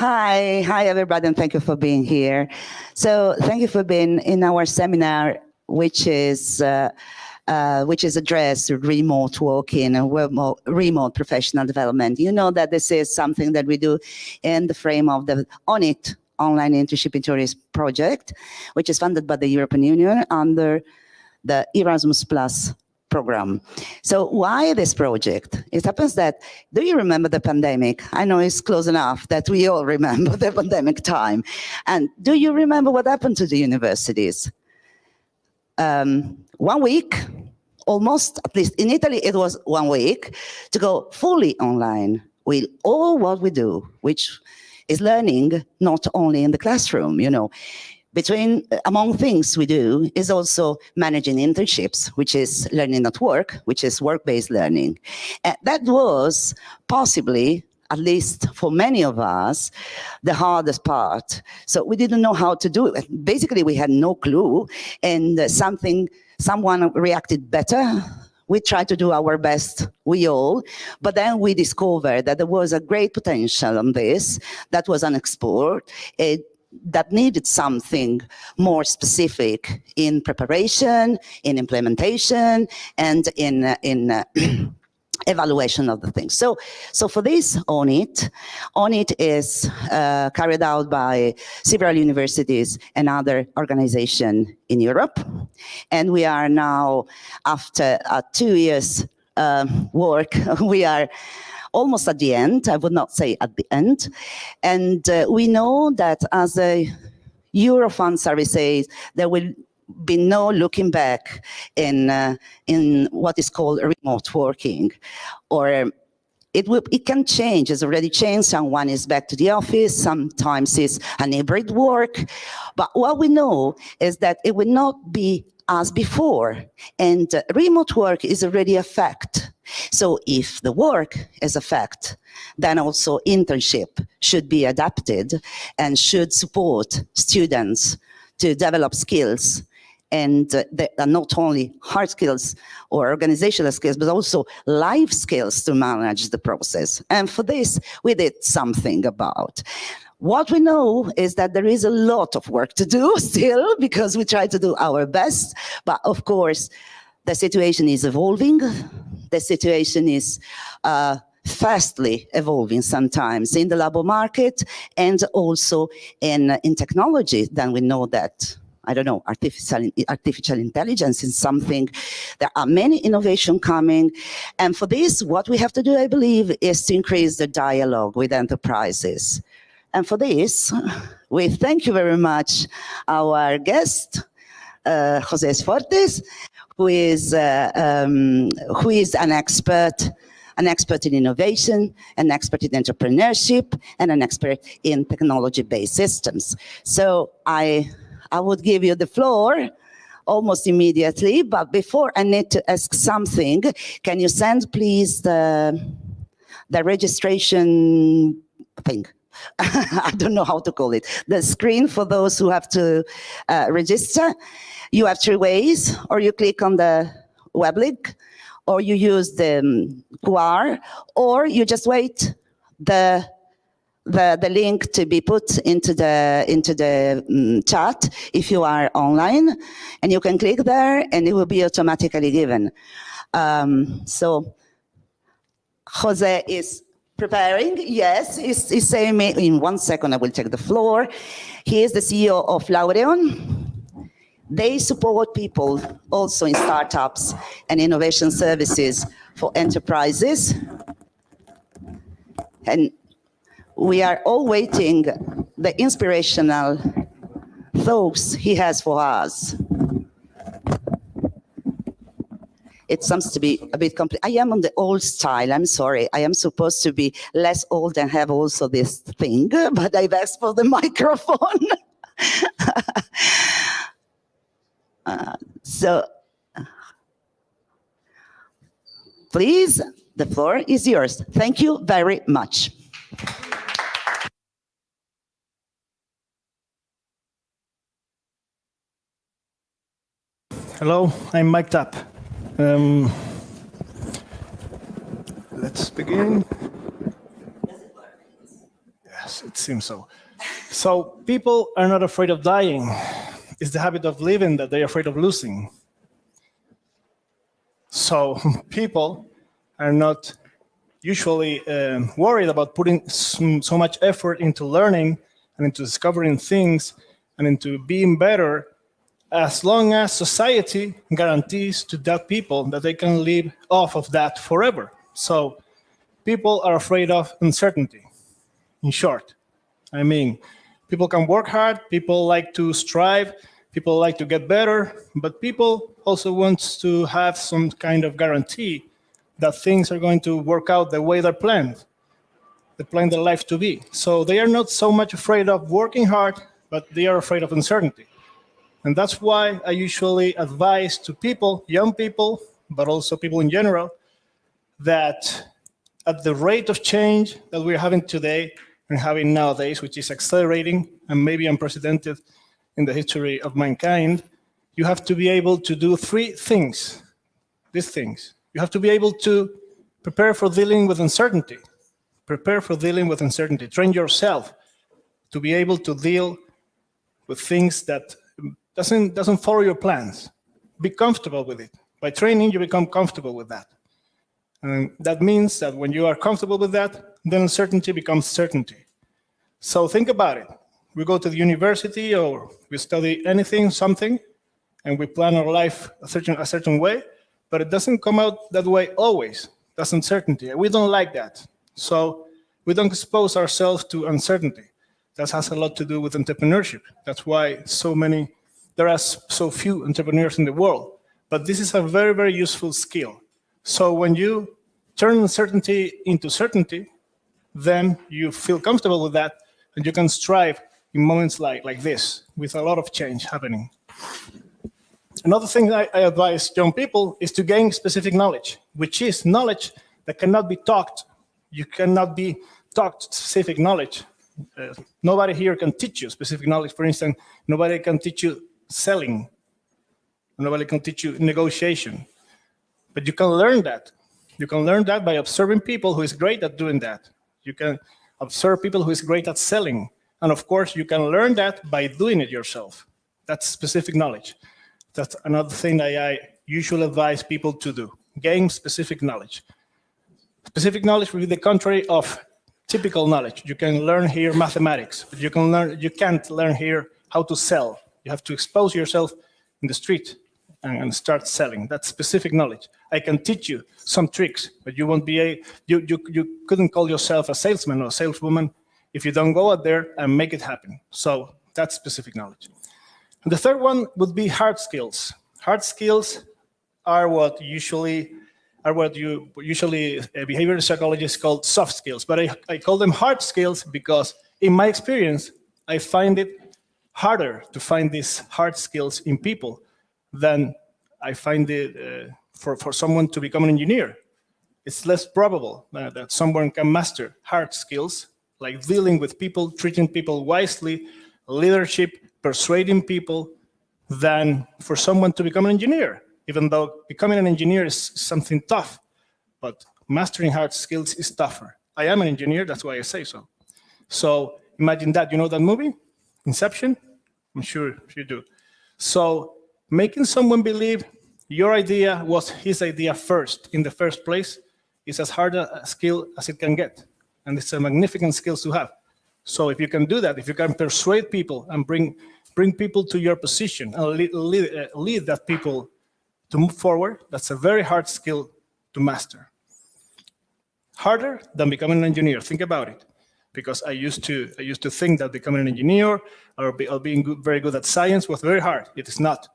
Hi everybody, and thank you for being here. So thank you for being in our seminar, which is addressed to remote working and remote professional development. You know that this is something that we do in the frame of the ONIT, Online Internship in Tourism project, which is funded by the European Union under the Erasmus Plus program. So why this project? It happens that, do you remember the pandemic? I know it's close enough that we all remember the pandemic time. And do you remember what happened to the universities? 1 week, almost, at least in Italy, it was 1 week, to go fully online with all what we do, which is learning not only in the classroom, you know. Among things we do is also managing internships, which is learning at work, which is work-based learning. That was possibly, at least for many of us, the hardest part. So we didn't know how to do it. Basically, we had no clue, and someone reacted better. We tried to do our best, we all, but then we discovered that there was a great potential on this that was unexplored. That needed something more specific in preparation, in implementation, and in evaluation of the things. So for this, ONIT is carried out by several universities and other organizations in Europe. And we are now, after 2 years work, we are almost at the end. I would not say at the end. And we know that as a Eurofund survey says, there will be no looking back in what is called remote working, or it can change. It's already changed. Someone is back to the office. Sometimes it's an hybrid work. But what we know is that it will not be as before. And remote work is already a fact. So if the work is a fact, then also internship should be adapted and should support students to develop skills, and that are not only hard skills or organizational skills, but also life skills to manage the process. And for this, we did something about. What we know is that there is a lot of work to do still, because we try to do our best. But of course, the situation is evolving. The situation is fastly evolving sometimes in the labor market and also in technology. Then we know that, I don't know, artificial intelligence is something. There are many innovations coming. And for this, what we have to do, I believe, is to increase the dialogue with enterprises. And for this, we thank you very much our guest, José Esfortes, who is an expert in innovation, an expert in entrepreneurship, and an expert in technology-based systems. So I would give you the floor almost immediately, but before I need to ask something, can you send please the registration thing? I don't know how to call it. The screen for those who have to register. You have 3 ways, or you click on the web link, or you use the QR, or you just wait the link to be put into the chat if you are online, and you can click there and it will be automatically given. So Jose is preparing, yes, he's saying me in 1 second I will take the floor. He is the CEO of Laureon. They support people also in startups and innovation services for enterprises. And we are all waiting the inspirational thoughts he has for us. It seems to be a bit complex. I am on the old style, I'm sorry. I am supposed to be less old and have also this thing, but I've asked for the microphone. So, please, the floor is yours. Thank you very much. Hello, I'm mic'd up. Let's begin. Yes. course, it seems so. So people are not afraid of dying. It's the habit of living that they're afraid of losing. So people are not usually worried about putting so much effort into learning and into discovering things and into being better, as long as society guarantees to that people that they can live off of that forever. So people are afraid of uncertainty, in short. I mean, people can work hard, people like to strive, people like to get better, but people also want to have some kind of guarantee that things are going to work out the way they're planned. They plan their life to be. So they are not so much afraid of working hard, but they are afraid of uncertainty. And that's why I usually advise to people, young people, but also people in general, that at the rate of change that we're having today and having nowadays, which is accelerating and maybe unprecedented in the history of mankind, you have to be able to do three things, these things. You have to be able to prepare for dealing with uncertainty. Prepare for dealing with uncertainty. Train yourself to be able to deal with things that doesn't follow your plans. Be comfortable with it. By training, you become comfortable with that. And that means that when you are comfortable with that, then uncertainty becomes certainty. So think about it. We go to the university or we study anything, something, and we plan our life a certain way, but it doesn't come out that way always. That's uncertainty. We don't like that. So we don't expose ourselves to uncertainty. That has a lot to do with entrepreneurship. That's why there are so few entrepreneurs in the world. But this is a very, very useful skill. So when you turn uncertainty into certainty, then you feel comfortable with that, and you can strive in moments like this, with a lot of change happening. Another thing I advise young people is to gain specific knowledge, which is knowledge that cannot be taught. You cannot be taught specific knowledge. Nobody here can teach you specific knowledge. For instance, nobody can teach you selling. Nobody can teach you negotiation. But you can learn that. You can learn that by observing people who is great at doing that. You can observe people who is great at selling. And of course, you can learn that by doing it yourself. That's specific knowledge. That's another thing that I usually advise people to do. Gain specific knowledge. Specific knowledge will be the contrary of typical knowledge. You can learn here mathematics, but you can't learn here how to sell. You have to expose yourself in the street and start selling. That's specific knowledge. I can teach you some tricks, but you won't be you couldn't call yourself a salesman or a saleswoman if you don't go out there and make it happen. So that's specific knowledge. And the third one would be hard skills. Hard skills are what usually behavioral psychologists call soft skills, but I call them hard skills because in my experience, I find it harder to find these hard skills in people than I find it for someone to become an engineer. It's less probable that someone can master hard skills, like dealing with people, treating people wisely, leadership, persuading people, than for someone to become an engineer, even though becoming an engineer is something tough, but mastering hard skills is tougher. I am an engineer, that's why I say so. So imagine that, you know that movie, Inception? I'm sure you do. So making someone believe your idea was his idea first, in the first place, is as hard a skill as it can get. And it's a magnificent skill to have. So if you can do that, if you can persuade people and bring people to your position and lead that people to move forward, that's a very hard skill to master. Harder than becoming an engineer. Think about it. Because I used to think that becoming an engineer or being very good at science was very hard. It is not.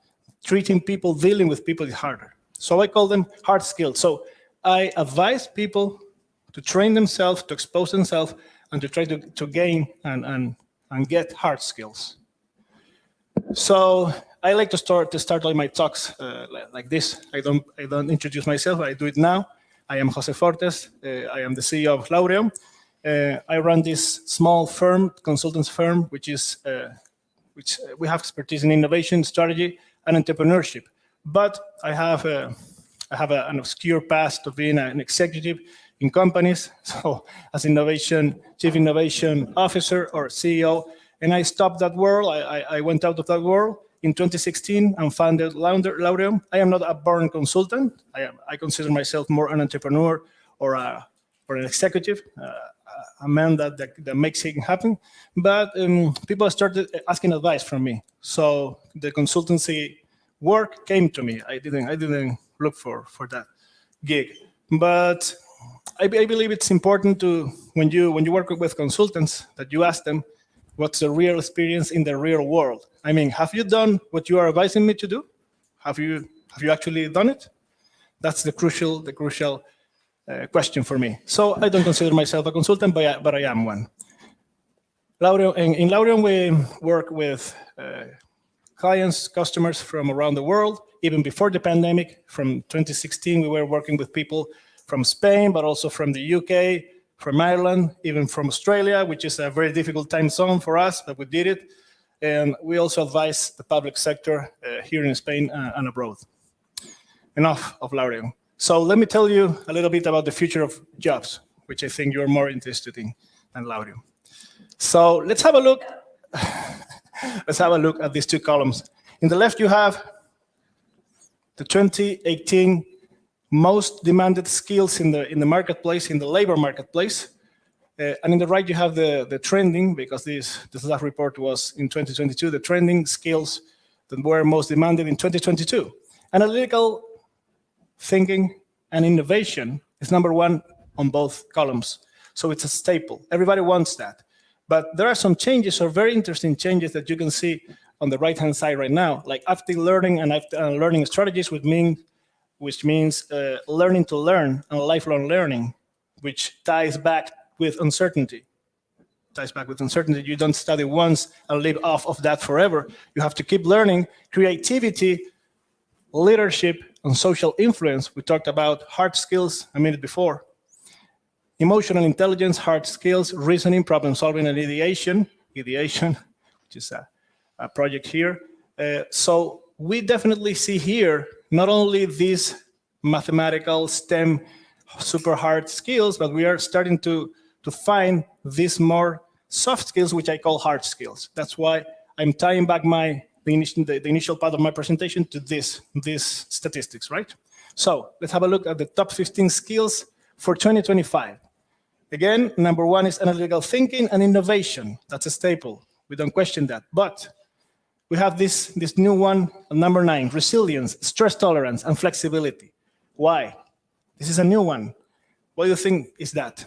Treating people, dealing with people is harder. So I call them hard skills. So I advise people to train themselves, to expose themselves, and to try to gain and get hard skills. So I like to start all my talks like this. I don't introduce myself. I do it now. I am Jose Fortes. I am the CEO of Laureum. I run this small firm, consultants firm, which we have expertise in innovation, strategy, and entrepreneurship. But I have an obscure past of being an executive in companies, so as chief innovation officer or CEO, and I stopped that world. I went out of that world in 2016 and founded Laureum. I am not a born consultant. I consider myself more an entrepreneur or an executive, a man that makes things happen. But people started asking advice from me. So the consultancy work came to me. I didn't look for that gig. But I believe it's important to, when you work with consultants, that you ask them, what's the real experience in the real world? I mean, have you done what you are advising me to do? Have you actually done it? That's the crucial question for me. So I don't consider myself a consultant, but I am one. In Laureum, we work with clients, customers from around the world. Even before the pandemic, from 2016, we were working with people from Spain, but also from the UK, from Ireland, even from Australia, which is a very difficult time zone for us, but we did it. And we also advise the public sector here in Spain and abroad. Enough of Laureum. So let me tell you a little bit about the future of jobs, which I think you're more interested in than Laureum. So let's have a look. Let's have a look at these two columns. In the left, you have the 2018 most demanded skills in the marketplace, in the labor marketplace. And in the right, you have the trending, because this last report was in 2022, the trending skills that were most demanded in 2022. Analytical thinking and innovation is number one on both columns. So it's a staple. Everybody wants that. But there are some changes, or very interesting changes, that you can see on the right-hand side right now, like active learning and learning strategies, which means learning to learn and lifelong learning, which ties back with uncertainty. You don't study once and live off of that forever. You have to keep learning. Creativity, leadership, and social influence. We talked about hard skills a minute before. Emotional intelligence, hard skills, reasoning, problem solving, and ideation, which is a project here. So we definitely see here not only these mathematical STEM super hard skills, but we are starting to find these more soft skills, which I call hard skills. That's why I'm tying back the initial part of my presentation to these statistics, right? So let's have a look at the top 15 skills for 2025. Again, number one is analytical thinking and innovation. That's a staple. We don't question that. But we have this new one, number 9, resilience, stress tolerance, and flexibility. Why? This is a new one. What do you think is that?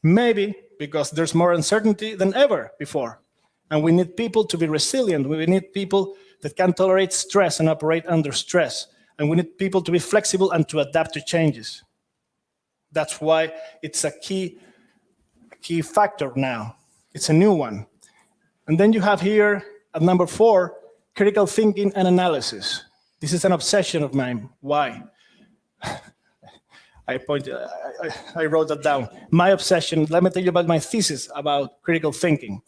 Maybe because there's more uncertainty than ever before. And we need people to be resilient. We need people that can tolerate stress and operate under stress. And we need people to be flexible and to adapt to changes. That's why it's a key factor now. It's a new one. And then you have here at number 4, critical thinking and analysis. This is an obsession of mine. Why? I wrote that down. My obsession, let me tell you about my thesis about critical thinking.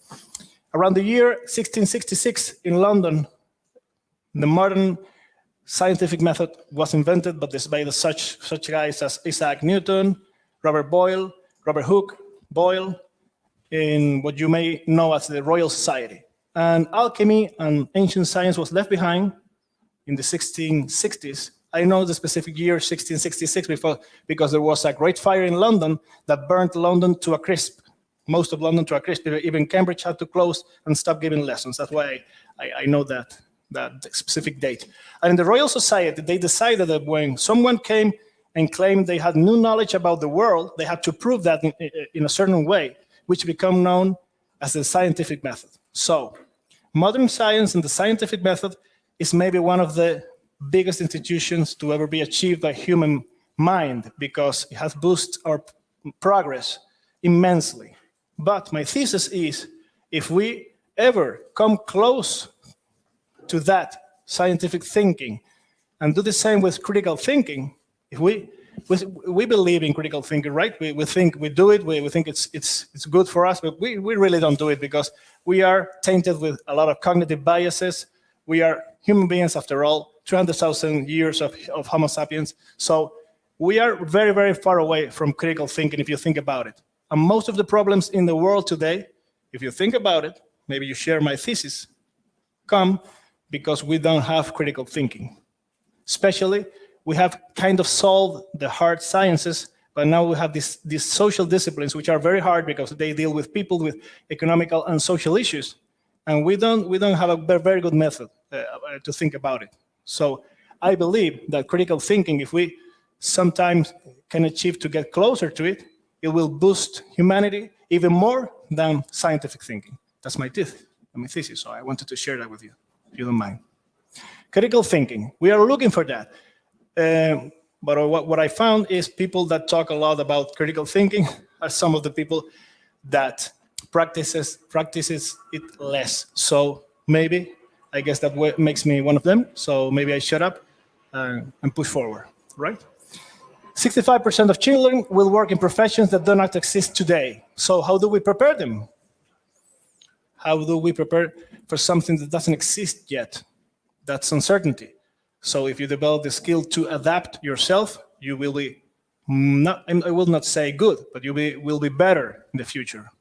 Around the year 1666 in London, the modern scientific method was invented, but this by such guys as Isaac Newton, Robert Hooke, Boyle, in what you may know as the Royal Society. And alchemy and ancient science was left behind in the 1660s. I know the specific year, 1666, because there was a great fire in London that burnt London to a crisp, most of London to a crisp. Even Cambridge had to close and stop giving lessons. That's why I know that specific date. And in the Royal Society, they decided that when someone came and claimed they had new knowledge about the world, they had to prove that in a certain way, which become known as the scientific method. So modern science and the scientific method is maybe one of the biggest institutions to ever be achieved by human mind, because it has boosted our progress immensely. But my thesis is, if we ever come close to that scientific thinking and do the same with critical thinking, if we believe in critical thinking, right? We think we do it, we think it's good for us, but we really don't do it, because we are tainted with a lot of cognitive biases. We are human beings after all, 300,000 years of Homo sapiens. So We are very, very far away from critical thinking if you think about it. And most of the problems in the world today, if you think about it, maybe you share my thesis, come because we don't have critical thinking. Especially, we have kind of solved the hard sciences, but now we have these social disciplines, which are very hard because they deal with people with economical and social issues. And we don't have a very good method to think about it. So I believe that critical thinking, if we sometimes can achieve to get closer to it, it will boost humanity even more than scientific thinking. That's my thesis, so I wanted to share that with you, if you don't mind. Critical thinking, we are looking for that. But what I found is people that talk a lot about critical thinking are some of the people that practices it less. So maybe, I guess that makes me one of them. So maybe I shut up and push forward, right? 65% of children will work in professions that do not exist today. So how do we prepare them? How do we prepare for something that doesn't exist yet? That's uncertainty. So if you develop the skill to adapt yourself, you will be I will not say good, but you will be better in the future.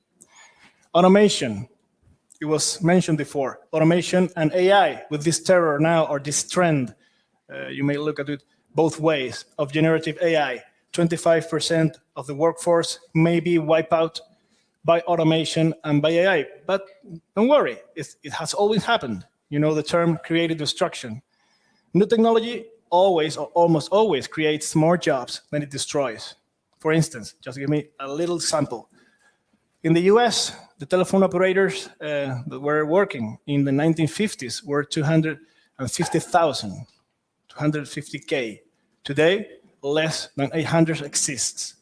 Automation, it was mentioned before. Automation and AI with this terror now, or this trend, you may look at it both ways, of generative AI. 25% of the workforce may be wiped out by automation and by AI. But don't worry, it has always happened. You know the term creative destruction. New technology always or almost always creates more jobs than it destroys. For instance, just give me a little sample. In the US, the telephone operators that were working in the 1950s were 250,000, 250K. Today, less than 800 exists.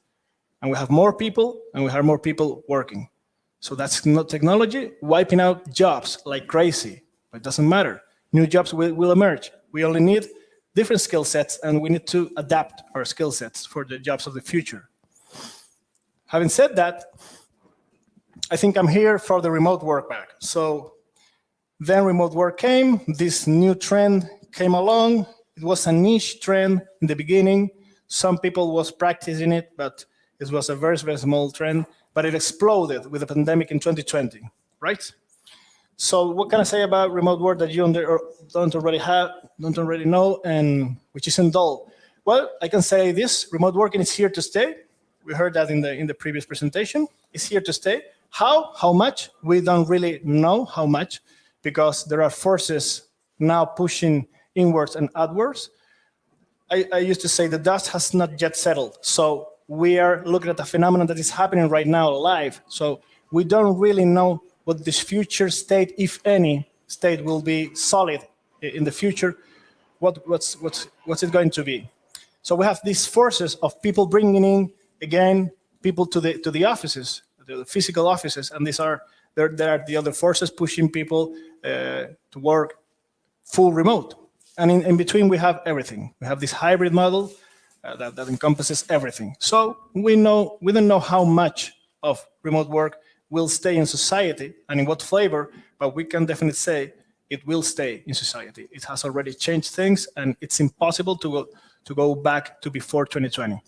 And we have more people, and we have more people working. So that's not technology wiping out jobs like crazy. But it doesn't matter. New jobs will emerge. We only need different skill sets, and we need to adapt our skill sets for the jobs of the future. Having said that, I think I'm here for the remote work back. So then remote work came, this new trend came along. It was a niche trend in the beginning. Some people was practicing it, but it was a very, very small trend, but it exploded with the pandemic in 2020, right? So what can I say about remote work that you don't already know, and which isn't dull? Well, I can say this: remote working is here to stay. We heard that in the previous presentation. It's here to stay. How much? We don't really know how much, because there are forces now pushing inwards and outwards. I used to say the dust has not yet settled. So we are looking at a phenomenon that is happening right now live. So we don't really know what this future state, if any state, will be solid in the future. What's it going to be? So we have these forces of people bringing in, again, people to the offices, the physical offices, and there are the other forces pushing people to work full remote. And in between, we have everything. We have this hybrid model that encompasses everything. So we don't know how much of remote work will stay in society and in what flavor, but we can definitely say it will stay in society. It has already changed things, and it's impossible to go back to before 2020.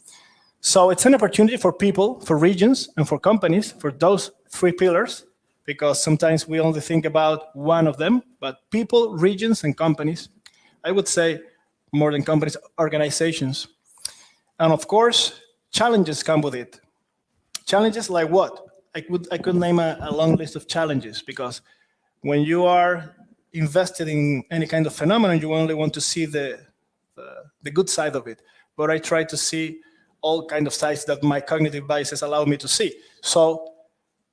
So it's an opportunity for people, for regions, and for companies, for those three pillars, because sometimes we only think about one of them, but people, regions, and companies. I would say more than companies, organizations. And of course, challenges come with it. Challenges like what? I could name a long list of challenges, because when you are invested in any kind of phenomenon, you only want to see the good side of it. But I try to see all kind of sides that my cognitive biases allow me to see. So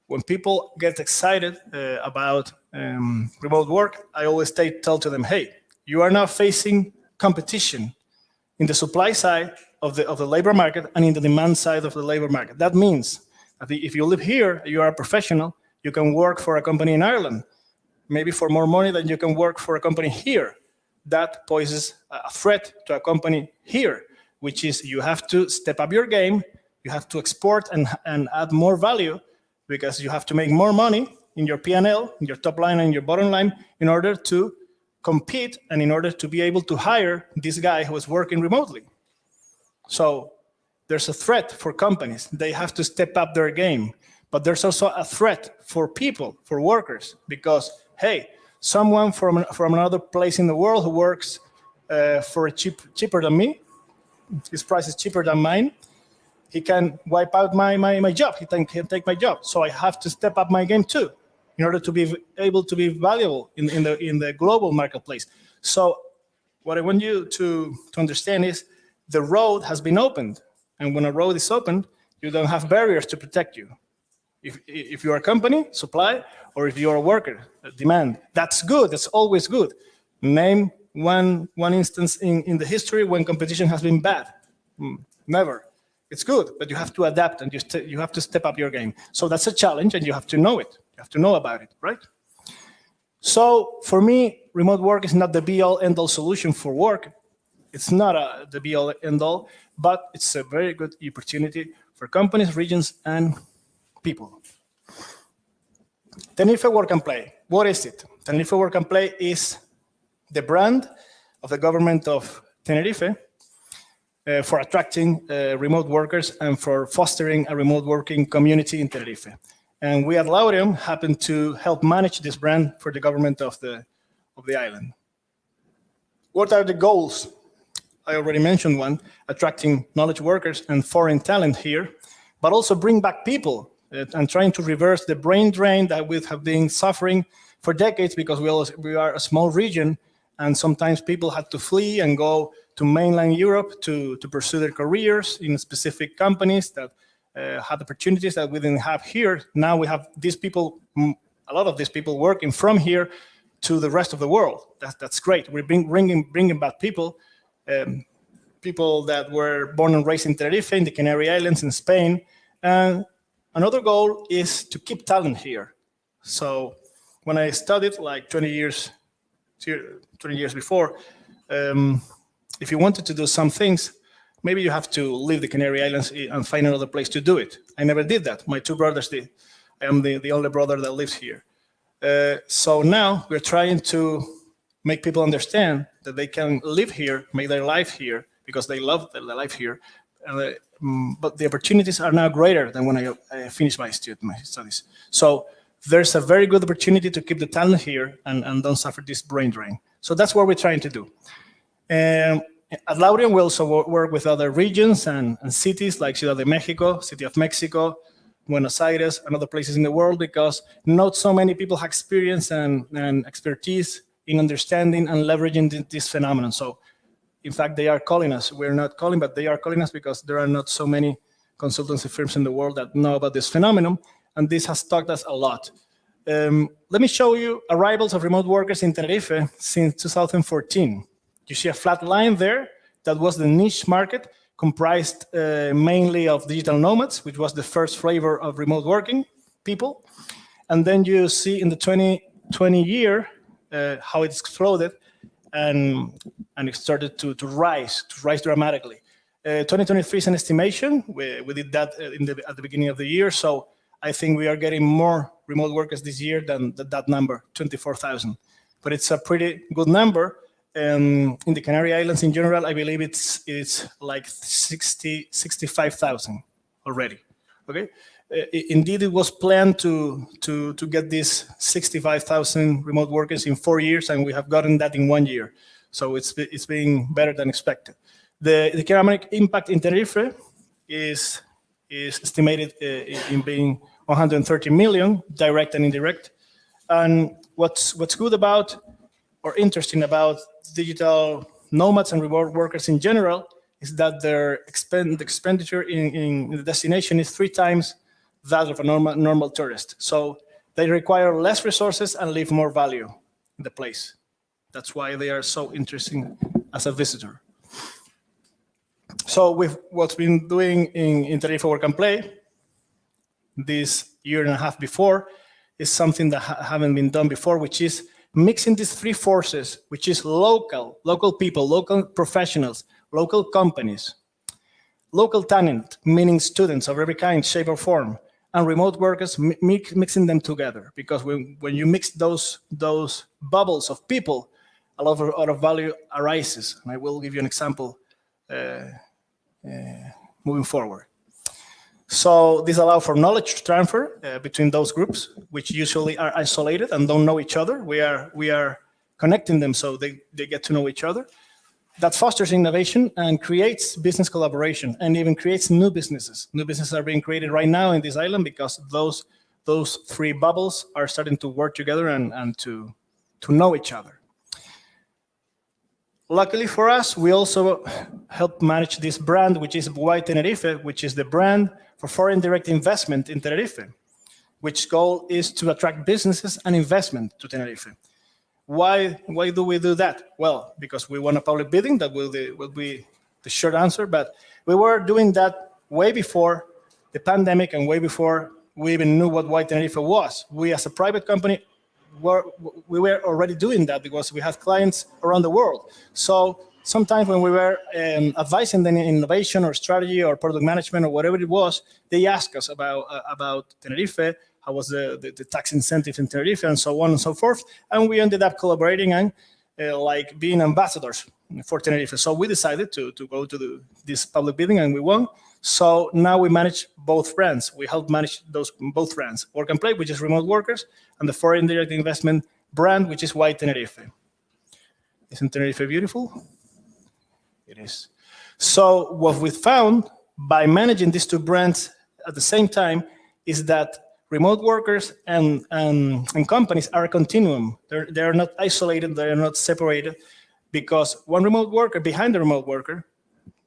when people get excited about remote work, I always tell to them, hey, you are now facing competition in the supply side of the labor market and in the demand side of the labor market. That means that if you live here, you are a professional, you can work for a company in Ireland, maybe for more money than you can work for a company here. That poses a threat to a company here, which is you have to step up your game, you have to export and add more value, because you have to make more money in your P&L, in your top line and your bottom line, in order to compete and in order to be able to hire this guy who is working remotely. So there's a threat for companies. They have to step up their game. But there's also a threat for people, for workers, because, hey, someone from another place in the world who works for cheaper than me, his price is cheaper than mine, he can wipe out my job. He can take my job. So I have to step up my game too, in order to be able to be valuable in the global marketplace. So what I want you to understand is the road has been opened. And when a road is opened, you don't have barriers to protect you. If you're a company, supply, or if you're a worker, demand, that's good. That's always good. Name one instance in the history when competition has been bad. Never. It's good, but you have to adapt and you have to step up your game. So that's a challenge, and you have to know it. You have to know about it, right? So for me, remote work is not the be-all, end-all solution for work. It's not the be-all, end-all, but it's a very good opportunity for companies, regions, and people. Tenerife Work and Play. What is it? Tenerife Work and Play is the brand of the government of Tenerife for attracting remote workers and for fostering a remote working community in Tenerife. And we at Laureum happen to help manage this brand for the government of the island. What are the goals? I already mentioned one, attracting knowledge workers and foreign talent here, but also bring back people and trying to reverse the brain drain that we have been suffering for decades, because we are a small region, and sometimes people had to flee and go to mainland Europe to pursue their careers in specific companies that had opportunities that we didn't have here. Now we have these people, a lot of these people working from here to the rest of the world. That's great. We're bringing back people, people that were born and raised in Tenerife, in the Canary Islands, in Spain. And another goal is to keep talent here. So when I studied like 20 years before, if you wanted to do some things, maybe you have to leave the Canary Islands and find another place to do it. I never did that. My two brothers did. I am the only brother that lives here. So now we're trying to make people understand that they can live here, make their life here, because they love their life here. But the opportunities are now greater than when I finished my studies. So there's a very good opportunity to keep the talent here and don't suffer this brain drain. So that's what we're trying to do. At Laureum, we also work with other regions and cities like Ciudad de Mexico, City of Mexico, Buenos Aires, and other places in the world, because not so many people have experience and expertise in understanding and leveraging this phenomenon. So in fact, they are calling us. We're not calling, but they are calling us because there are not so many consultancy firms in the world that know about this phenomenon, and this has taught us a lot. Let me show you arrivals of remote workers in Tenerife since 2014. You see a flat line there. That was the niche market, comprised mainly of digital nomads, which was the first flavor of remote working people. And then you see in the 2020 year how it exploded, and it started to rise dramatically. 2023 is an estimation. We did that at the beginning of the year, so I think we are getting more remote workers this year than that number, 24,000. But it's a pretty good number. In the Canary Islands in general, I believe it's like 65,000 already. Okay. Indeed, it was planned to get these 65,000 remote workers in 4 years, and we have gotten that in 1 year. So it's being better than expected. The economic impact in Tenerife is estimated in being 130 million, direct and indirect. And what's good about, or interesting about, digital nomads and remote workers in general is that their expenditure in the destination is 3 times that of a normal tourist. So they require less resources and leave more value in the place. That's why they are so interesting as a visitor. So with what's been doing in Tenerife Work and Play this year and a half before is something that haven't been done before, which is mixing these 3 forces, which is local people, local professionals, local companies, local talent, meaning students of every kind, shape, or form, and remote workers, mixing them together. Because when you mix those bubbles of people, a lot of value arises. And I will give you an example moving forward. So this allows for knowledge transfer between those groups, which usually are isolated and don't know each other. We are connecting them so they get to know each other. That fosters innovation and creates business collaboration and even creates new businesses. New businesses are being created right now in this island because those three bubbles are starting to work together and to know each other. Luckily for us, we also help manage this brand, which is Why Tenerife, which is the brand for foreign direct investment in Tenerife, which goal is to attract businesses and investment to Tenerife. Why do we do that? Well, because we won a public bidding. That will be the short answer, but we were doing that way before the pandemic and way before we even knew what Why Tenerife was. We as a private company, we were already doing that because we had clients around the world. So sometimes when we were advising them in innovation or strategy or product management or whatever it was, they asked us about Tenerife, how was the tax incentives in Tenerife, and so on and so forth. And we ended up collaborating and like being ambassadors for Tenerife. So we decided to go to this public bidding and we won. So now we manage both brands. We help manage both brands, Work and Play, which is remote workers, and the foreign direct investment brand, which is Why Tenerife. Isn't Tenerife beautiful? It is. So what we found by managing these two brands at the same time is that remote workers and companies are a continuum. They're not isolated, they're not separated, because one remote worker behind the remote worker,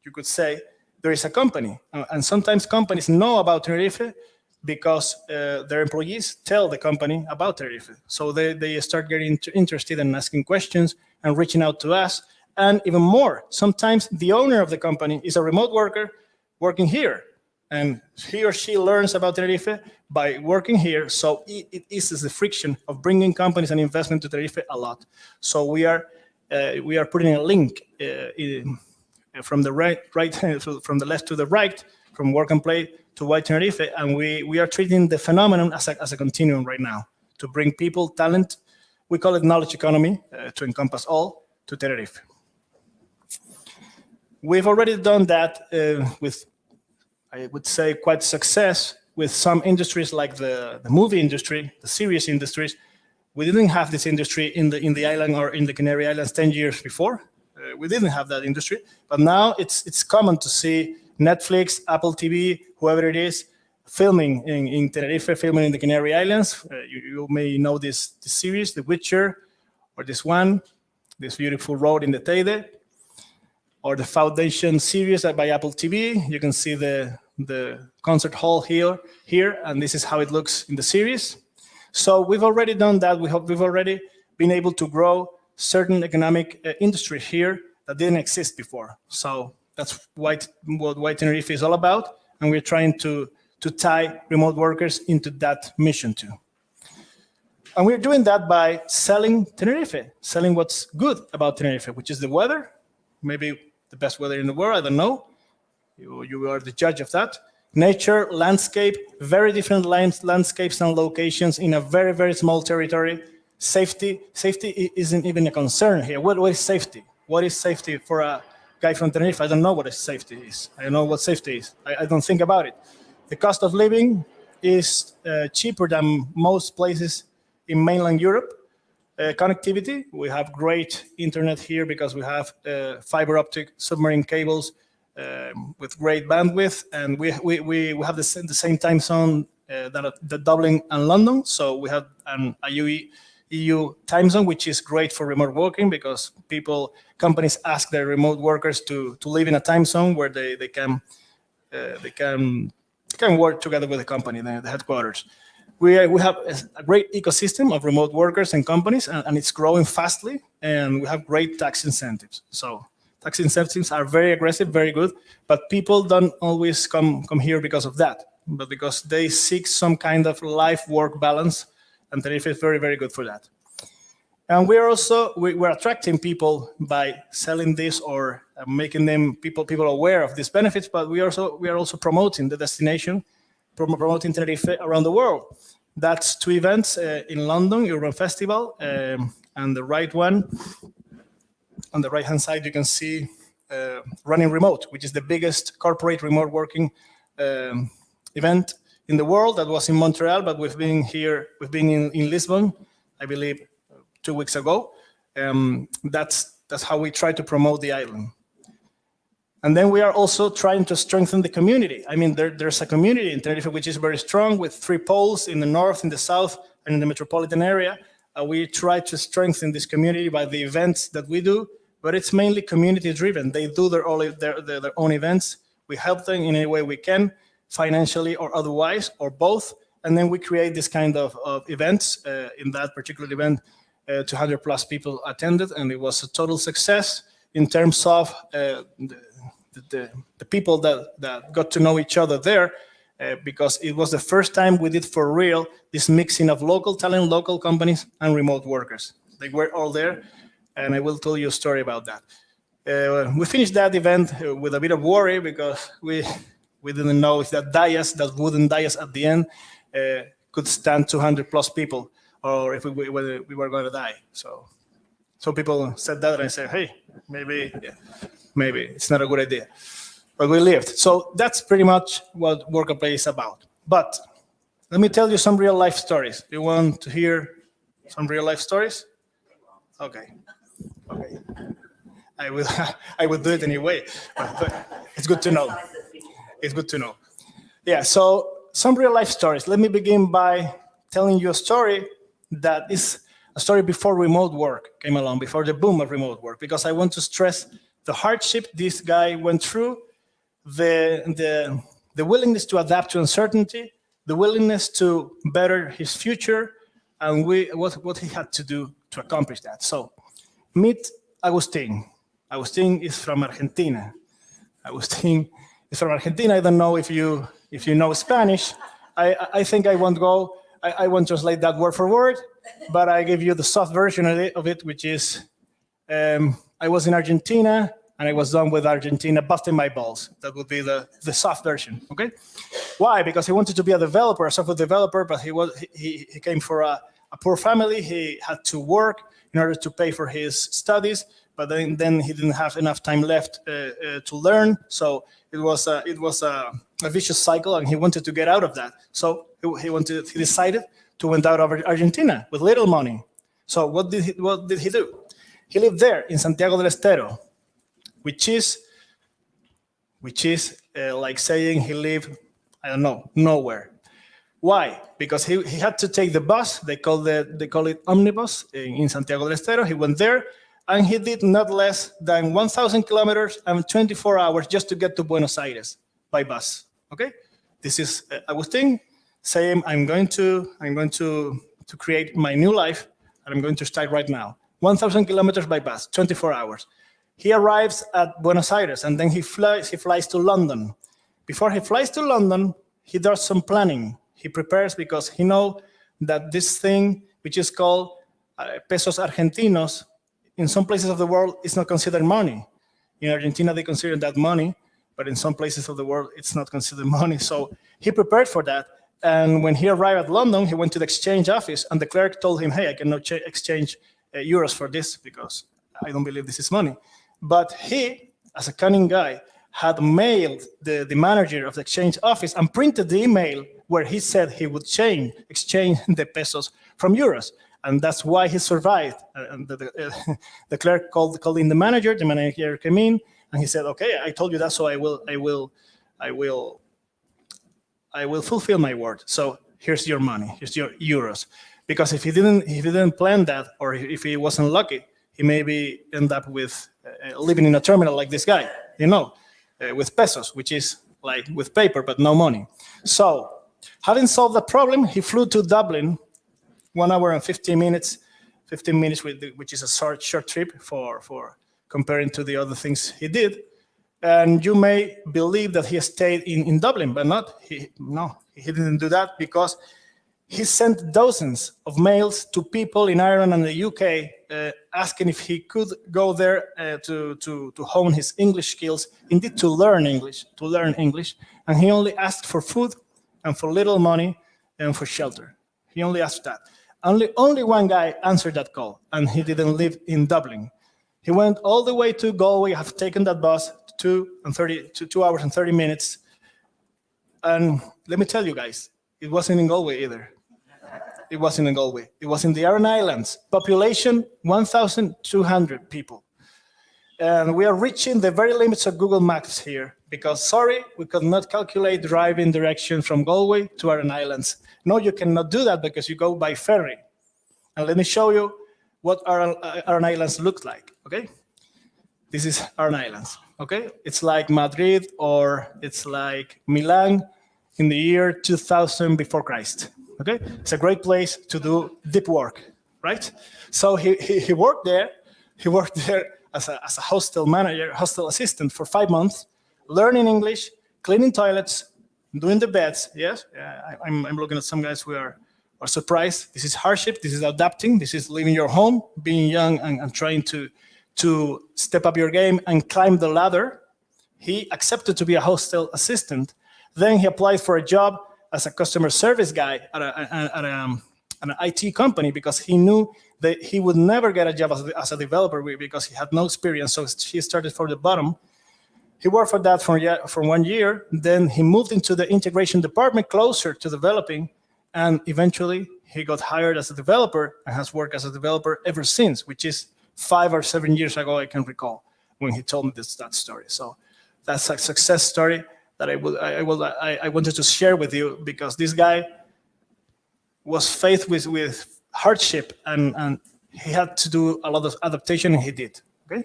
you could say, there is a company. And sometimes companies know about Tenerife because their employees tell the company about Tenerife. So they start getting interested and asking questions and reaching out to us. And even more, sometimes the owner of the company is a remote worker working here. And he or she learns about Tenerife by working here. So it eases the friction of bringing companies and investment to Tenerife a lot. So we are putting a link from the from the left to the right, from Work and Play to Why Tenerife, and we are treating the phenomenon as a continuum right now to bring people, talent. We call it knowledge economy to encompass all to Tenerife. We've already done that with, I would say, quite success with some industries like the movie industry, the series industries. We didn't have this industry in the island or in the Canary Islands 10 years before. We didn't have that industry, but now it's common to see Netflix, Apple TV, whoever it is, filming in Tenerife, filming in the Canary Islands. You may know this series, The Witcher, or this beautiful road in the Teide, or the Foundation series by Apple TV. You can see the concert hall here, and this is how it looks in the series. So we've already done that. We've already been able to grow certain economic industry here that didn't exist before. So that's what Why Tenerife is all about, and we're trying to tie remote workers into that mission too. And we're doing that by selling Tenerife, selling what's good about Tenerife, which is the weather, maybe the best weather in the world, I don't know. You are the judge of that. Nature, landscape, very different landscapes and locations in a very, very small territory. Safety isn't even a concern here. What is safety? What is safety for a guy from Tenerife? I don't know what safety is. I don't know what safety is. I don't think about it. The cost of living is cheaper than most places in mainland Europe. Connectivity, we have great internet here because we have fiber optic submarine cables with great bandwidth, and we have the same time zone that Dublin and London. So we have a EU time zone, which is great for remote working because companies ask their remote workers to live in a time zone where they can work together with the company, the headquarters. We have a great ecosystem of remote workers and companies, and it's growing fastly, and we have great tax incentives. So tax incentives are very aggressive, very good, but people don't always come here because of that, but because they seek some kind of life-work balance, and Tenerife is very, very good for that. And we're attracting people by selling this or making them people aware of these benefits, but we are also promoting the destination, promoting Tenerife around the world. That's 2 events in London, Urban Festival, and the right one, on the right-hand side, you can see Running Remote, which is the biggest corporate remote working event in the world. That was in Montreal, but we've been in Lisbon, I believe, 2 weeks ago. That's how we try to promote the island. And then we are also trying to strengthen the community. I mean, there's a community in Tenerife which is very strong, with 3 poles in the north, in the south, and in the metropolitan area. We try to strengthen this community by the events that we do, but it's mainly community-driven. They do their own events. We help them in any way we can, financially or otherwise, or both. And then we create this kind of events. In that particular event, 200 plus people attended, and it was a total success in terms of the people that got to know each other there, because it was the first time we did for real this mixing of local talent, local companies, and remote workers. They were all there, and I will tell you a story about that. We finished that event with a bit of worry, because we didn't know if that wooden dais at the end could stand 200 plus people, or if we were going to die. So some people said that, and I said, hey, maybe it's not a good idea. But we lived. So that's pretty much what Work&Play is about. But let me tell you some real life stories. Do you want to hear some real life stories? Okay. I will do it anyway. But it's good to know. It's good to know. Yeah, so some real life stories. Let me begin by telling you a story that is a story before remote work came along, before the boom of remote work, because I want to stress the hardship this guy went through, the willingness to adapt to uncertainty, the willingness to better his future, and what he had to do to accomplish that. So meet Agustin. Agustin is from Argentina. Agustin is from Argentina. I don't know if you know Spanish. I think I won't go. I won't translate that word for word, but I give you the soft version of it, which is, I was in Argentina, and I was done with Argentina busting my balls. That would be the soft version, okay? Why? Because he wanted to be a developer, a software developer, but he came from a poor family. He had to work in order to pay for his studies, but then he didn't have enough time left to learn. So it was a vicious cycle, and he wanted to get out of that. So he decided to went out of Argentina with little money. So what did he do? He lived there in Santiago del Estero, which is like saying he lived, I don't know, nowhere. Why? Because he had to take the bus. They call it omnibus in Santiago del Estero. He went there, and he did not less than 1,000 kilometers and 24 hours just to get to Buenos Aires by bus. Okay, this is Agustin saying, I'm going to create my new life, and I'm going to start right now. 1,000 kilometers by bus, 24 hours. He arrives at Buenos Aires, and then he flies to London. Before he flies to London, he does some planning. He prepares, because he knows that this thing, which is called pesos argentinos, in some places of the world, is not considered money. In Argentina, they consider that money, but in some places of the world, it's not considered money. So he prepared for that. And when he arrived at London, he went to the exchange office, and the clerk told him, hey, I cannot exchange euros for this, because I don't believe this is money. But he, as a cunning guy, had mailed the manager of the exchange office and printed the email where he said he would exchange the pesos from euros. And that's why he survived. And the clerk called in the manager came in, and he said, okay, I told you that, so I will fulfill my word. So here's your money, here's your euros. Because if he didn't plan that, or if he wasn't lucky, he maybe end up with living in a terminal like this guy, with pesos, which is like with paper, but no money. So having solved the problem, he flew to Dublin, 1 hour and 15 minutes, which is a short trip for comparing to the other things he did. And you may believe that he stayed in Dublin, but not. He didn't do that, because he sent dozens of mails to people in Ireland and the UK, asking if he could go there to hone his English skills, indeed to learn English. And he only asked for food and for little money and for shelter. He only asked that. Only one guy answered that call, and he didn't live in Dublin. He went all the way to Galway, have taken that bus, 2 hours and 30 minutes. And let me tell you guys, it wasn't in Galway either. It wasn't in Galway. It was in the Aran Islands. Population, 1,200 people. And we are reaching the very limits of Google Maps here because, sorry, we could not calculate driving direction from Galway to Aran Islands. No, you cannot do that because you go by ferry. And let me show you what Aran Islands look like, okay? This is Aran Islands, okay? It's like Madrid or it's like Milan in the year 2000 before Christ, okay? It's a great place to do deep work, right? So he worked there. He worked there as a hostel manager, hostel assistant for 5 months, learning English, cleaning toilets, doing the beds, yes? I'm looking at some guys who are surprised. This is hardship, this is adapting, this is leaving your home, being young and trying to step up your game and climb the ladder. He accepted to be a hostel assistant. Then he applied for a job as a customer service guy at an IT company because he knew that he would never get a job as a developer because he had no experience. So he started from the bottom. He worked for that for 1 year. Then he moved into the integration department closer to developing. And eventually he got hired as a developer and has worked as a developer ever since, which is 5 or 7 years ago, I can recall, when he told me that story. So that's a success story that I wanted to share with you because this guy was faced with hardship and he had to do a lot of adaptation and he did, okay?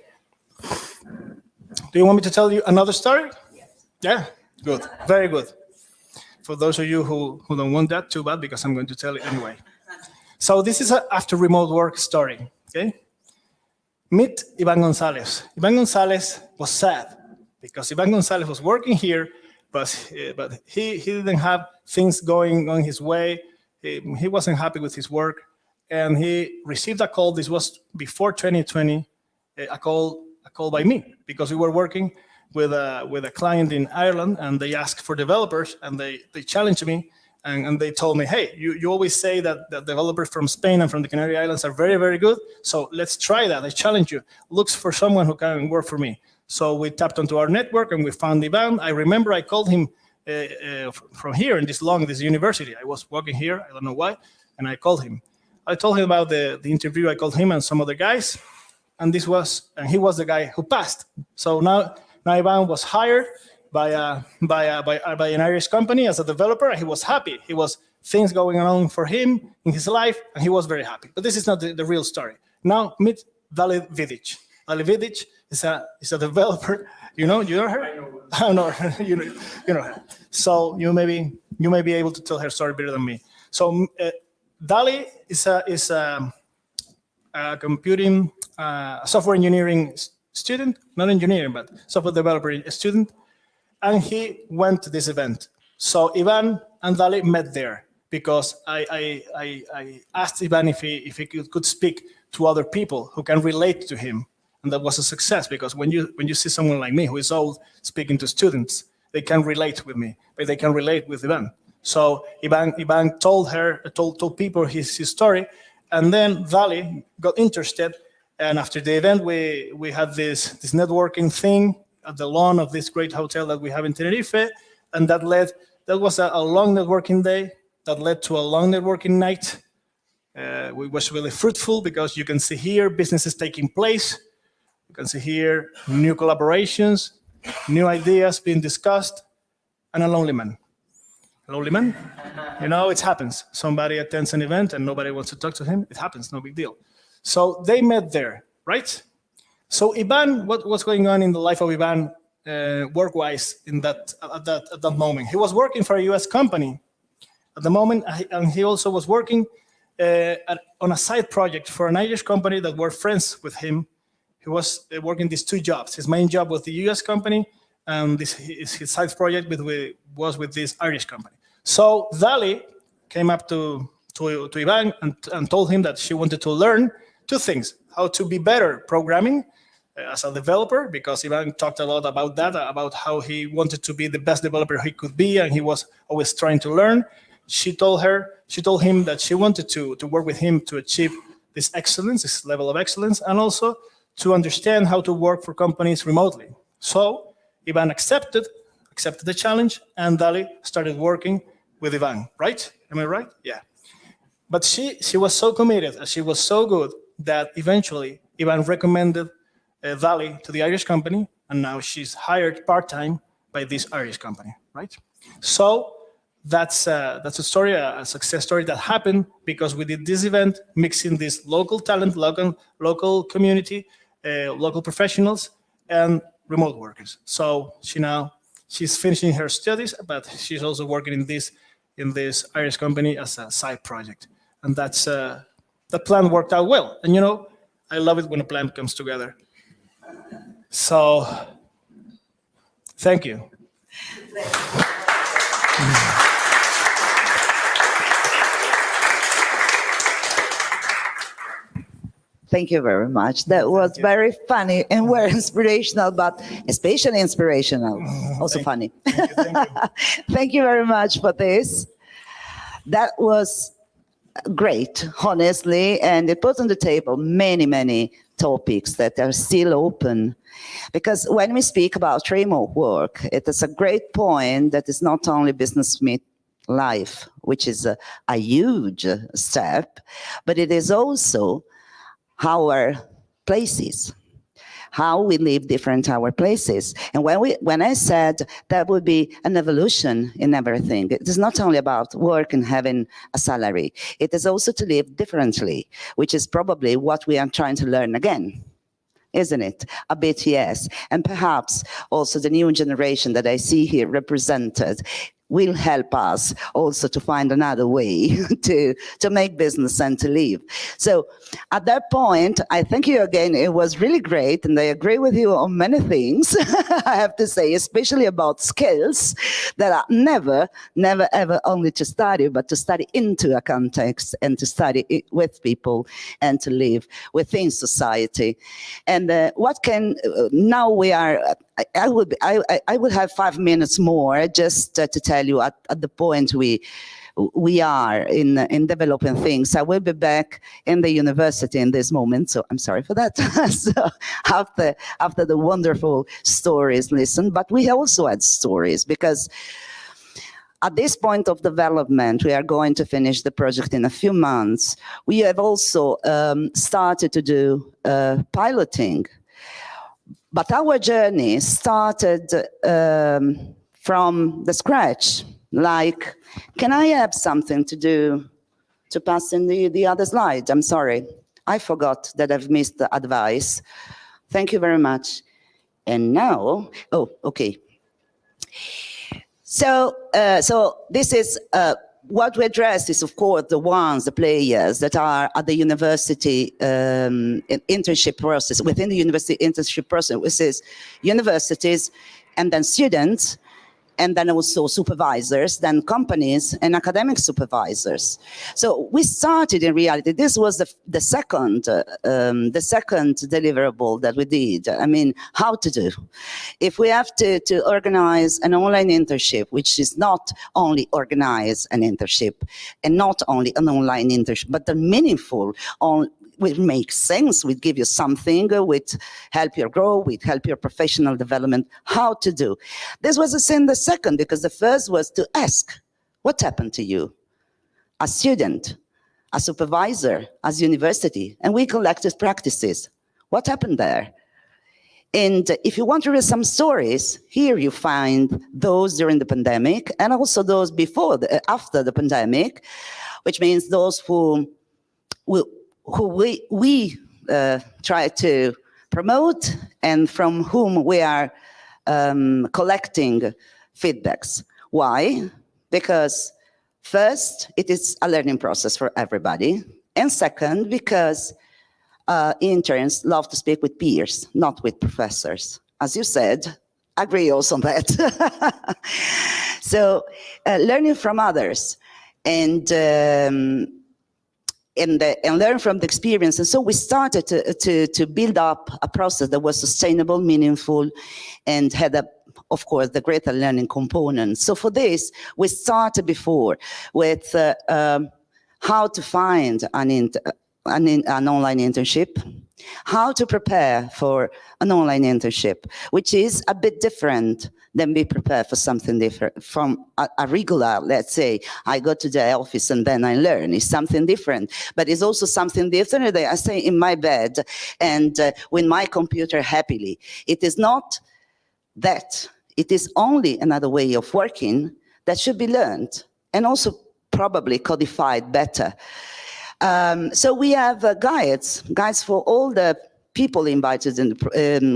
Do you want me to tell you another story? Yes. Yeah, good, very good. For those of you who don't want that, too bad, because I'm going to tell it anyway. So this is after remote work story, okay? Meet Ivan Gonzalez. Ivan Gonzalez was sad because Ivan Gonzalez was working here, but he didn't have things going on his way. He wasn't happy with his work, and he received a call. This was before 2020, a call by me because we were working with a client in Ireland, and they asked for developers, and they challenged me, and they told me, hey, you always say that the developers from Spain and from the Canary Islands are very, very good, so let's try that. I challenge you. Looks for someone who can work for me. So we tapped onto our network, and we found Ivan. I remember I called him from here in this university. I was working here, I don't know why, and I called him. I told him about the interview. I called him and some other guys, and he was the guy who passed. So now Ivan was hired by an Irish company as a developer, and he was happy. He was things going on for him in his life, and he was very happy. But this is not the real story. Now meet Dali Vidic. Dali Vidic is a developer. You know her? I know her. you know her. So you may be able to tell her story better than me. So Dali is a computing software engineering student, not engineering, but software developer student, and he went to this event. So Ivan and Dali met there because I asked Ivan if he could speak to other people who can relate to him, and that was a success because when you see someone like me who is old speaking to students, they can relate with me, but they can relate with Ivan. So Ivan told people his story, and then Dali got interested. And after the event, we had this networking thing at the lawn of this great hotel that we have in Tenerife, and that was a long networking day that led to a long networking night. It was really fruitful because you can see here businesses taking place. You can see here new collaborations, new ideas being discussed, and a lonely man. A lonely man? It happens. Somebody attends an event and nobody wants to talk to him. It happens, no big deal. So they met there, right? So Ivan, what's going on in the life of Ivan work-wise at that moment? He was working for a US company at the moment, and he also was working on a side project for an Irish company that were friends with him. He was working these 2 jobs. His main job was the US company, and his side project was with this Irish company. So Dali came up to Ivan and told him that she wanted to learn 2 things: how to be better programming as a developer, because Ivan talked a lot about that, about how he wanted to be the best developer he could be, and he was always trying to learn. She told him that she wanted to work with him to achieve this excellence, this level of excellence, and also to understand how to work for companies remotely. So Ivan accepted the challenge, and Dali started working with Ivan, right? Am I right? Yeah. But she was so committed, and she was so good that eventually Ivan recommended Dali to the Irish company, and now she's hired part-time by this Irish company, right? So that's a story, a success story that happened because we did this event mixing this local talent, local community, local professionals, and remote workers. So she's finishing her studies, but she's also working in this Irish company as a side project, and the plan worked out well. And I love it when a plan comes together. So, thank you. Thank you very much. That was very funny and very inspirational, but especially inspirational. Also funny. Thank you. Thank you very much for this. That was great, honestly, and it puts on the table many, many topics that are still open. Because when we speak about remote work, it is a great point that is not only business meet life, which is a huge step, but it is also our places, how we live different our places. And when I said that would be an evolution in everything, it is not only about work and having a salary, it is also to live differently, which is probably what we are trying to learn again. Isn't it? A bit, yes. And perhaps also the new generation that I see here represented will help us also to find another way to make business and to live. So at that point, I thank you again. It was really great, and I agree with you on many things, I have to say, especially about skills that are never, ever only to study, but to study into a context and to study with people and to live within society. And now we are, I would have 5 minutes more just to tell you at the point we are in developing things. I will be back in the university in this moment, so I'm sorry for that. So after the wonderful stories listened, but we also had stories because at this point of development, we are going to finish the project in a few months. We have also started to do piloting. But our journey started from the scratch. Like, can I have something to do to pass in the other slide? I'm sorry. I forgot that I've missed the advice. Thank you very much. And now, oh, okay. So this is what we address is, of course, the players that are at the university internship process, within the university internship process, which is universities and then students, and then also supervisors, then companies and academic supervisors. So we started, in reality, this was the second deliverable that we did. I mean, how to do. If we have to organize an online internship, which is not only organize an internship and not only an online internship, but the meaningful will make sense, will give you something, will help you grow, will help your professional development, how to do. This was the second, because the first was to ask, what happened to you? A student, a supervisor, as university, and we collected practices. What happened there? And if you want to read some stories, here you find those during the pandemic and also those after the pandemic, which means those who we try to promote and from whom we are collecting feedbacks. Why? Because first, it is a learning process for everybody. And second, because interns love to speak with peers, not with professors. As you said, I agree also on that. So learning from others and learn from the experience. And so we started to build up a process that was sustainable, meaningful, and had, of course, the greater learning component. So for this, we started before with how to find an online internship, how to prepare for an online internship, which is a bit different than be prepared for something different from a regular, let's say, I go to the office and then I learn. It's something different, but it's also something different that I stay in my bed and with my computer happily. It is not that. It is only another way of working that should be learned and also probably codified better. So we have guides for all the people invited in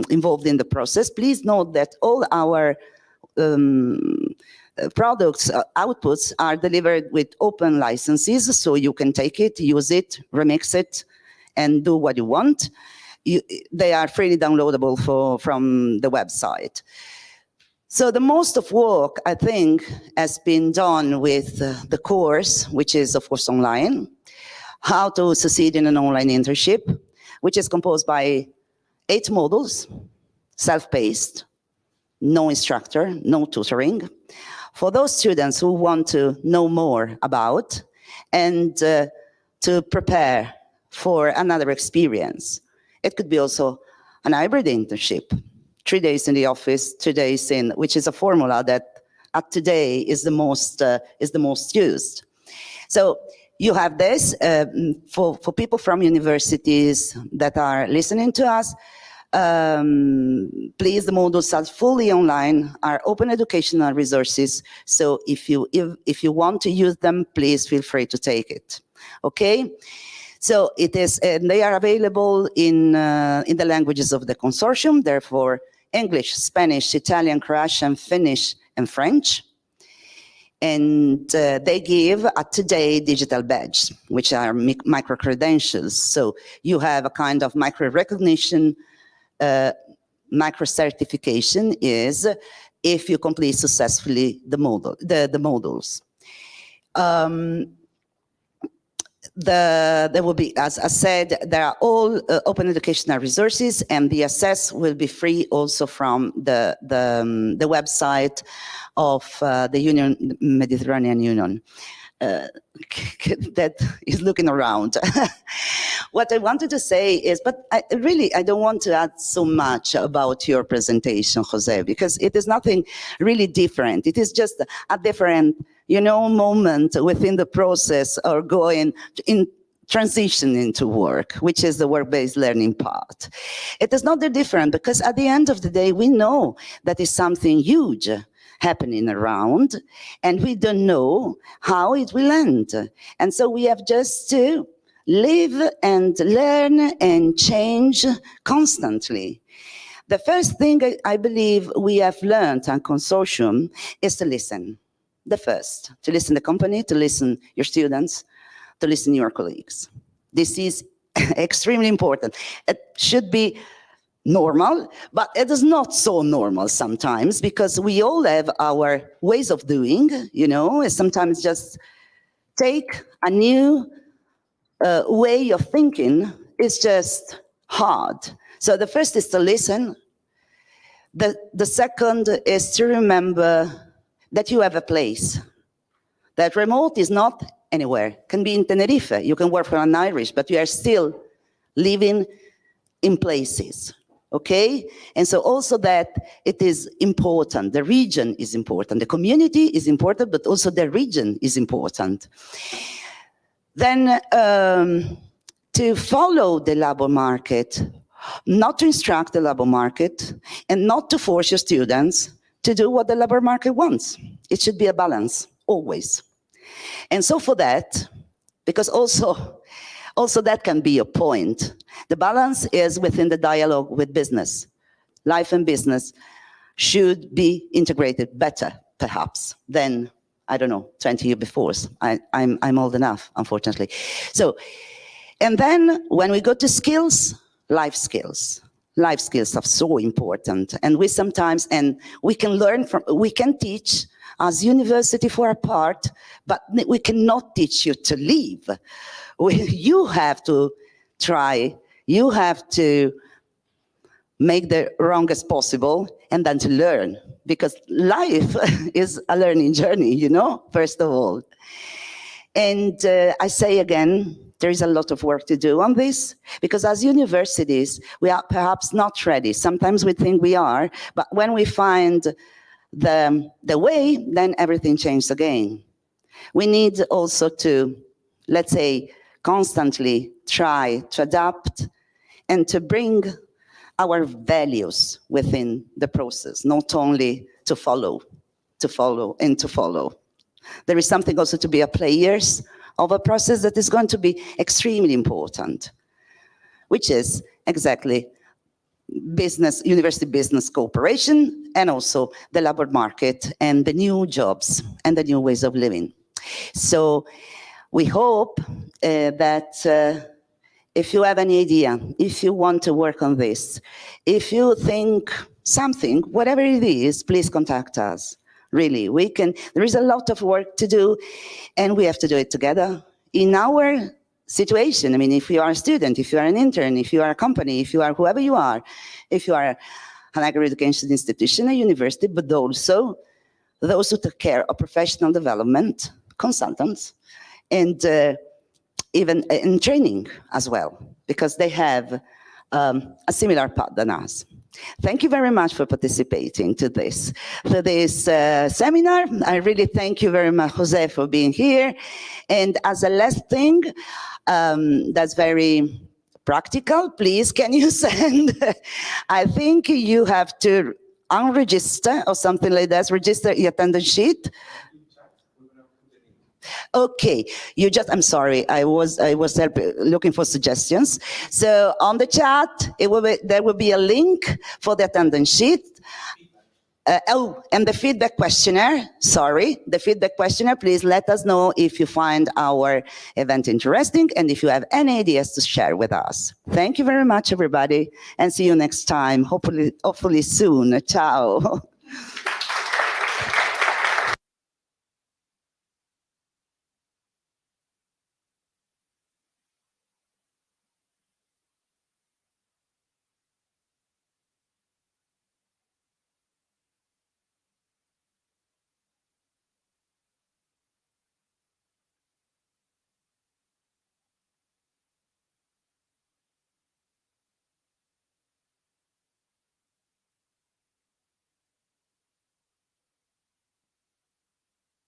involved in the process. Please note that all our products, outputs are delivered with open licenses, so you can take it, use it, remix it, and do what you want. They are freely downloadable from the website. So the most of work, I think, has been done with the course, which is, of course, online. How to succeed in an online internship, which is composed by 8 modules, self-paced, no instructor, no tutoring, for those students who want to know more about and to prepare for another experience. It could be also an hybrid internship, 3 days in the office, 2 days in, which is a formula that today is the most used. So you have this for people from universities that are listening to us. Please, the modules are fully online, are open educational resources. So if you want to use them, please feel free to take it. Okay. So it is, and they are available in the languages of the consortium. Therefore, English, Spanish, Italian, Croatian, Finnish, and French. And they give a Today digital badge, which are micro-credentials. So you have a kind of micro-recognition, micro-certification is if you complete successfully the modules. There will be, as I said, there are all open educational resources, and the access will be free also from the website of the Mediterranean Union. That is looking around. What I wanted to say is, but I don't want to add so much about your presentation, Jose, because it is nothing really different. It is just a different, moment within the process or going in transition into work, which is the work-based learning part. It is not that different because at the end of the day, we know that is something huge happening around, and we don't know how it will end. And so we have just to live and learn and change constantly. The first thing I believe we have learned on consortium is to listen. The first, to listen to the company, to listen your students, to listen your colleagues. This is extremely important. It should be normal, but it is not so normal sometimes because we all have our ways of doing, sometimes just take a new way of thinking is just hard. So the first is to listen. The second is to remember that you have a place. That remote is not anywhere. Can be in Tenerife. You can work for an Irish, but you are still living in places. Okay? And so also that it is important. The region is important. The community is important, but also the region is important. Then to follow the labor market, not to instruct the labor market, and not to force your students to do what the labor market wants. It should be a balance, always. And so for that, because also that can be a point, the balance is within the dialogue with business. Life and business should be integrated better, perhaps, than, I don't know, 20 years before. I'm old enough, unfortunately. So, and then when we go to skills, life skills. Life skills are so important. And we sometimes, and we can learn from, we can teach as university for a part, but we cannot teach you to leave. You have to try, you have to make the wrongest possible and then to learn, because life is a learning journey, first of all. And I say again, there is a lot of work to do on this, because as universities, we are perhaps not ready. Sometimes we think we are, but when we find the way, then everything changes again. We need also to, let's say, constantly try to adapt and to bring our values within the process, not only to follow. There is something also to be a players of a process that is going to be extremely important, which is exactly university business cooperation, and also the labor market and the new jobs and the new ways of living. So we hope that if you have any idea, if you want to work on this, if you think something, whatever it is, please contact us. Really, there is a lot of work to do, and we have to do it together. In our situation, I mean, if you are a student, if you are an intern, if you are a company, if you are whoever you are, if you are an higher education institution, a university, but also those who take care of professional development, consultants, and even in training as well, because they have a similar path than us. Thank you very much for participating to this seminar. I really thank you very much, Jose, for being here. And as a last thing, that's very practical, please, can you send, I think you have to unregister or something like that, register your attendance sheet. Okay, I'm sorry, I was looking for suggestions. So on the chat, there will be a link for the attendance sheet. And the feedback questionnaire, the feedback questionnaire, please let us know if you find our event interesting and if you have any ideas to share with us. Thank you very much, everybody, and see you next time, hopefully soon. Ciao.